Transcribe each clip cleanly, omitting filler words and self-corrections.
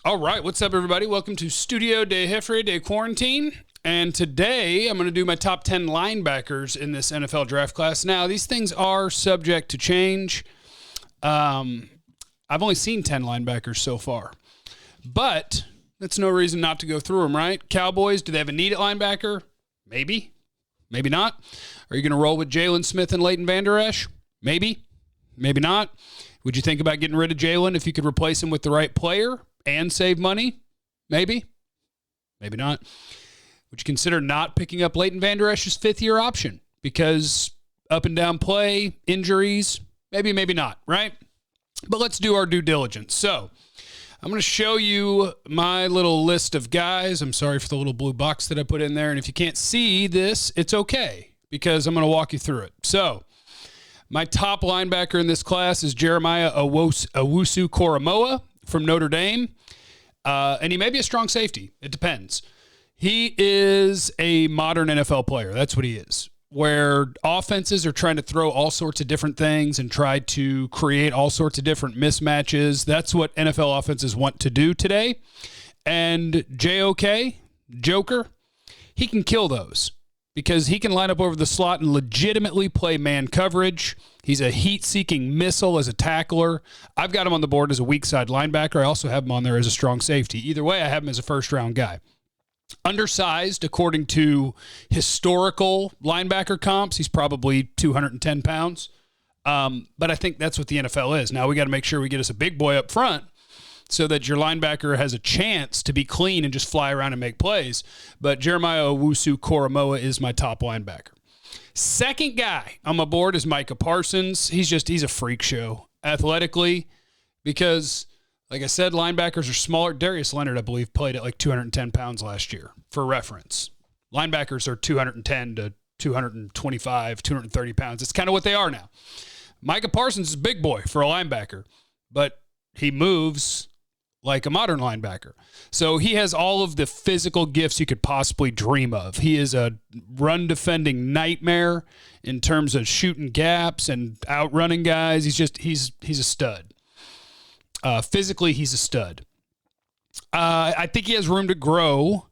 All right, what's up, everybody? Welcome to Studio de Jefre de Quarantine. And today I'm going to do my top 10 linebackers in this NFL draft class. Now, these things are subject to change. I've only seen 10 linebackers so far, but that's no reason not to go through them, right? Cowboys, do they have a need at linebacker? Maybe. Maybe not. Are you going to roll with Jalen Smith and Leighton Vander Esch? Maybe. Maybe not. Would you think about getting rid of Jalen if you could replace him with the right player and save money? Maybe. Maybe not. Would you consider not picking up Leighton Vander Esch's fifth-year option? Because up and down play, injuries, maybe, maybe not, right? But let's do our due diligence. So I'm going to show you my little list of guys. I'm sorry for the little blue box that I put in there. And if you can't see this, it's okay, because I'm going to walk you through it. So my top linebacker in this class is Jeremiah Owusu-Koramoah from Notre Dame. And he may be a strong safety. It depends. He is a modern NFL player. That's what he is. Where offenses are trying to throw all sorts of different things and try to create all sorts of different mismatches. That's what NFL offenses want to do today. And JOK, Joker, he can kill those because he can line up over the slot and legitimately play man coverage. He's a heat-seeking missile as a tackler. I've got him on the board as a weak side linebacker. I also have him on there as a strong safety. Either way, I have him as a first-round guy. Undersized, according to historical linebacker comps, he's probably 210 pounds. But I think that's what the NFL is. Now we got to make sure we get us a big boy up front so that your linebacker has a chance to be clean and just fly around and make plays. But Jeremiah Owusu-Koramoah is my top linebacker. Second guy on my board is Micah Parsons. He's a freak show athletically because, like I said, linebackers are smaller. Darius Leonard, I believe, played at like 210 pounds last year, for reference. Linebackers are 210 to 225, 230 pounds. It's kind of what they are now. Micah Parsons is a big boy for a linebacker, but he moves like a modern linebacker. So he has all of the physical gifts you could possibly dream of. He is a run-defending nightmare in terms of shooting gaps and outrunning guys. He's a stud. Physically, he's a stud. I think he has room to grow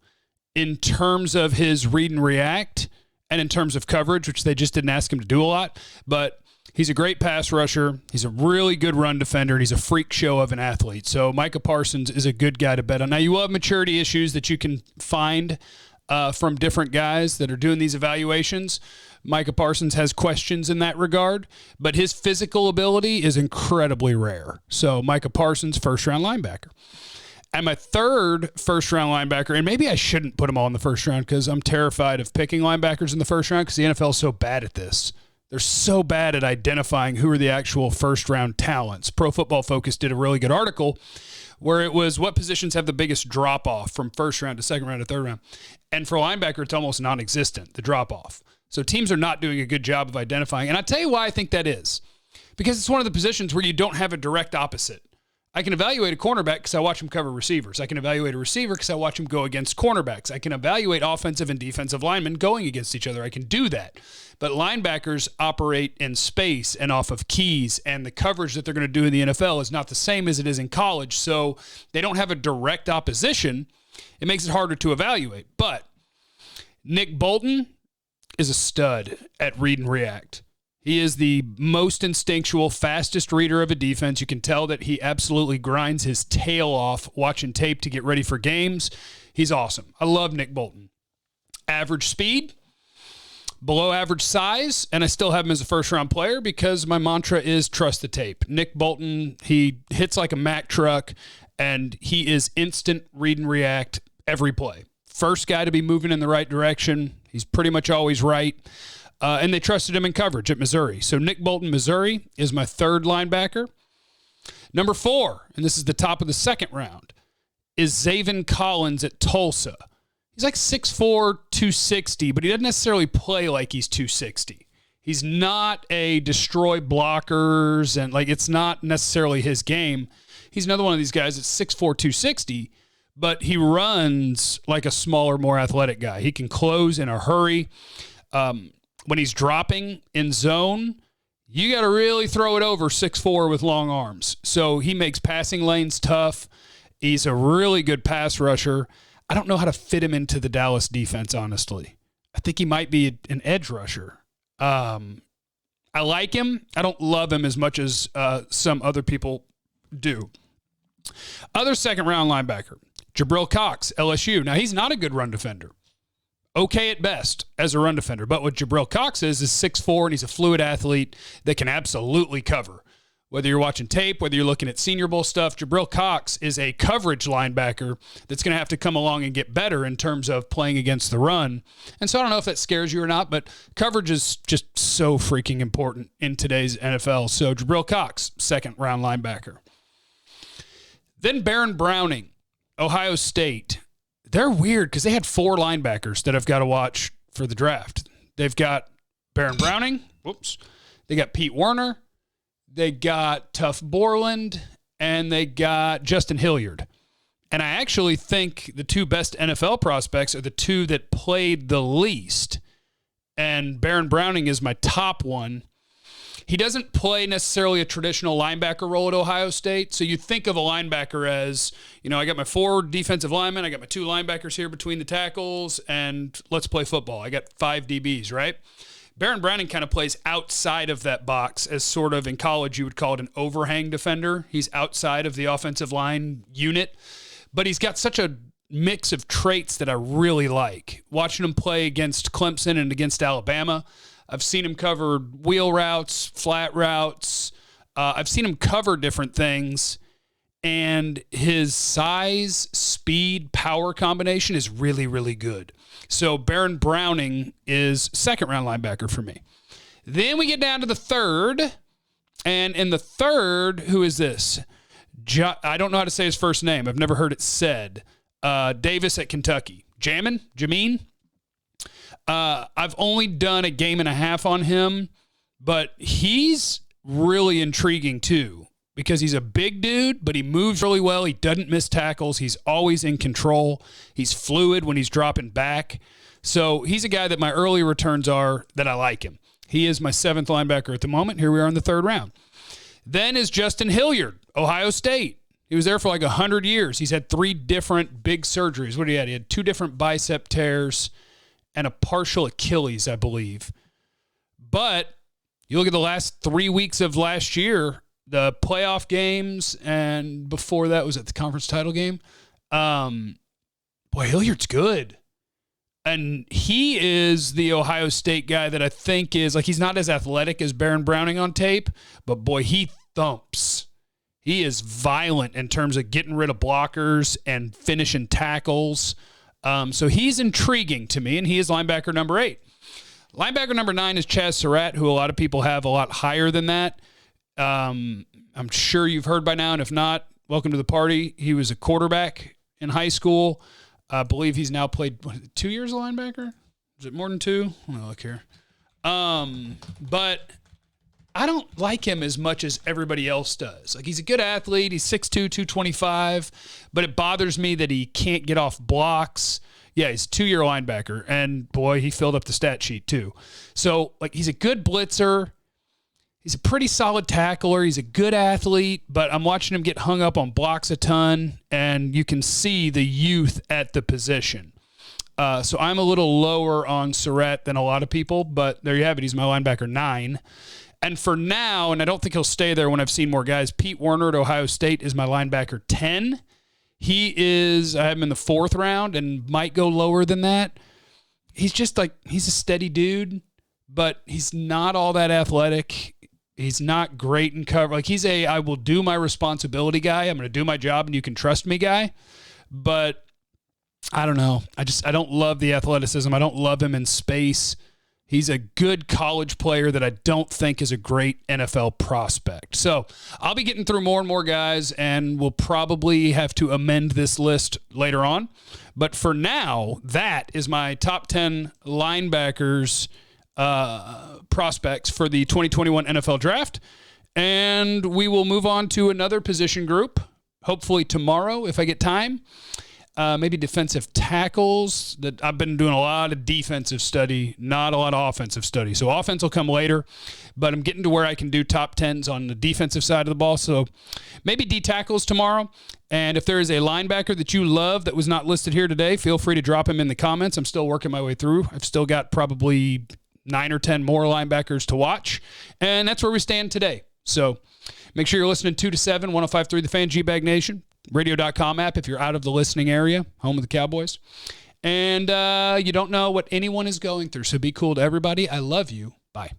in terms of his read and react and in terms of coverage, which they just didn't ask him to do a lot. But he's a great pass rusher. He's a really good run defender, and he's a freak show of an athlete. So Micah Parsons is a good guy to bet on. Now, you will have maturity issues that you can find from different guys that are doing these evaluations. Micah Parsons has questions in that regard, but his physical ability is incredibly rare. So Micah Parsons, first-round linebacker. And my third first-round linebacker, and maybe I shouldn't put them all in the first round because I'm terrified of picking linebackers in the first round because the NFL is so bad at this. They're so bad at identifying who are the actual first-round talents. Pro Football Focus did a really good article where it was what positions have the biggest drop-off from first round to second round to third round. And for a linebacker, it's almost non-existent, the drop-off. So teams are not doing a good job of identifying. And I'll tell you why I think that is. Because it's one of the positions where you don't have a direct opposite. I can evaluate a cornerback because I watch him cover receivers. I can evaluate a receiver because I watch him go against cornerbacks. I can evaluate offensive and defensive linemen going against each other. I can do that. But linebackers operate in space and off of keys, and the coverage that they're going to do in the NFL is not the same as it is in college. So they don't have a direct opposition. It makes it harder to evaluate. But Nick Bolton is a stud at read and react. He is the most instinctual, fastest reader of a defense. You can tell that he absolutely grinds his tail off watching tape to get ready for games. He's awesome. I love Nick Bolton. Average speed, below average size, and I still have him as a first-round player because my mantra is trust the tape. Nick Bolton, he hits like a Mack truck, and he is instant read and react every play. First guy to be moving in the right direction. He's pretty much always right. And they trusted him in coverage at Missouri. So Nick Bolton, Missouri, is my third linebacker. Number 4, and this is the top of the second round, is Zaven Collins at Tulsa. He's like 6'4", 260, but he doesn't necessarily play like he's 260. He's not a destroy blockers, and like it's not necessarily his game. He's another one of these guys that's 6'4", 260, but he runs like a smaller, more athletic guy. He can close in a hurry. When he's dropping in zone, you got to really throw it over 6'4" with long arms. So he makes passing lanes tough. He's a really good pass rusher. I don't know how to fit him into the Dallas defense, honestly. I think he might be an edge rusher. I like him. I don't love him as much as some other people do. Other second-round linebacker, Jabril Cox, LSU. Now, he's not a good run defender. Okay at best as a run defender. But what Jabril Cox is 6'4", and he's a fluid athlete that can absolutely cover. Whether you're watching tape, whether you're looking at Senior Bowl stuff, Jabril Cox is a coverage linebacker that's going to have to come along and get better in terms of playing against the run. And so I don't know if that scares you or not, but coverage is just so freaking important in today's NFL. So Jabril Cox, second-round linebacker. Then Baron Browning, Ohio State. They're weird because they had 4 linebackers that I've got to watch for the draft. They've got Baron Browning. Whoops. They got Pete Werner. They got Tuff Borland, and they got Justin Hilliard. And I actually think the 2 best NFL prospects are the 2 that played the least. And Baron Browning is my top one. He doesn't play necessarily a traditional linebacker role at Ohio State. So you think of a linebacker as, I got my 4 defensive linemen, I got my 2 linebackers here between the tackles, and let's play football. I got 5 DBs, right? Baron Browning kind of plays outside of that box as sort of in college you would call it an overhang defender. He's outside of the offensive line unit, but he's got such a mix of traits that I really like. Watching him play against Clemson and against Alabama, I've seen him cover wheel routes, flat routes. I've seen him cover different things, and his size, speed, power combination is really, really good. So Baron Browning is second-round linebacker for me. Then we get down to the third, and in the third, who is this? I don't know how to say his first name. I've never heard it said. Davis at Kentucky. Jameen? I've only done a game and a half on him, but he's really intriguing too because he's a big dude, but he moves really well. He doesn't miss tackles. He's always in control. He's fluid when he's dropping back. So he's a guy that my early returns are that I like him. He is my 7th linebacker at the moment. Here we are in the 3rd round. Then is Justin Hilliard, Ohio State. He was there for like 100 years. He's had 3 different big surgeries. What did he have? He had 2 different bicep tears and a partial Achilles, I believe. But you look at the last 3 weeks of last year, the playoff games, and before that was at the conference title game. Boy, Hilliard's good. And he is the Ohio State guy that I think is, like, he's not as athletic as Baron Browning on tape, but boy, he thumps. He is violent in terms of getting rid of blockers and finishing tackles. So he's intriguing to me, and he is linebacker number 8. Linebacker number 9 is Chaz Surratt, who a lot of people have a lot higher than that. I'm sure you've heard by now, and if not, welcome to the party. He was a quarterback in high school. I believe he's now played 2 years of linebacker. Is it more than 2? Let me look here. But I don't like him as much as everybody else does. Like, he's a good athlete. He's 6'2", 225, but it bothers me that he can't get off blocks. Yeah, he's a 2-year linebacker, and boy, he filled up the stat sheet too. So, like, he's a good blitzer. He's a pretty solid tackler. He's a good athlete, but I'm watching him get hung up on blocks a ton, and you can see the youth at the position. So I'm a little lower on Surratt than a lot of people, but there you have it. He's my linebacker 9. And for now, and I don't think he'll stay there when I've seen more guys, Pete Werner at Ohio State is my linebacker 10. He is, I have him in the 4th round and might go lower than that. He's just like, he's a steady dude, but he's not all that athletic. He's not great in cover. Like, he's I will do my responsibility guy. I'm going to do my job and you can trust me guy. But I don't know. I don't love the athleticism. I don't love him in space. He's a good college player that I don't think is a great NFL prospect. So I'll be getting through more and more guys, and we'll probably have to amend this list later on. But for now, that is my top 10 linebackers prospects for the 2021 NFL Draft. And we will move on to another position group, hopefully tomorrow if I get time. maybe defensive tackles. That I've been doing a lot of defensive study, not a lot of offensive study. So offense will come later, but I'm getting to where I can do top 10s on the defensive side of the ball. So maybe D tackles tomorrow. And if there is a linebacker that you love that was not listed here today, feel free to drop him in the comments. I'm still working my way through. I've still got probably 9 or 10 more linebackers to watch. And that's where we stand today. So make sure you're listening 2 to 7, 105.3 The Fan, G-Bag Nation, radio.com app if you're out of the listening area, home of the Cowboys. And you don't know what anyone is going through, so be cool to everybody. I love you. Bye.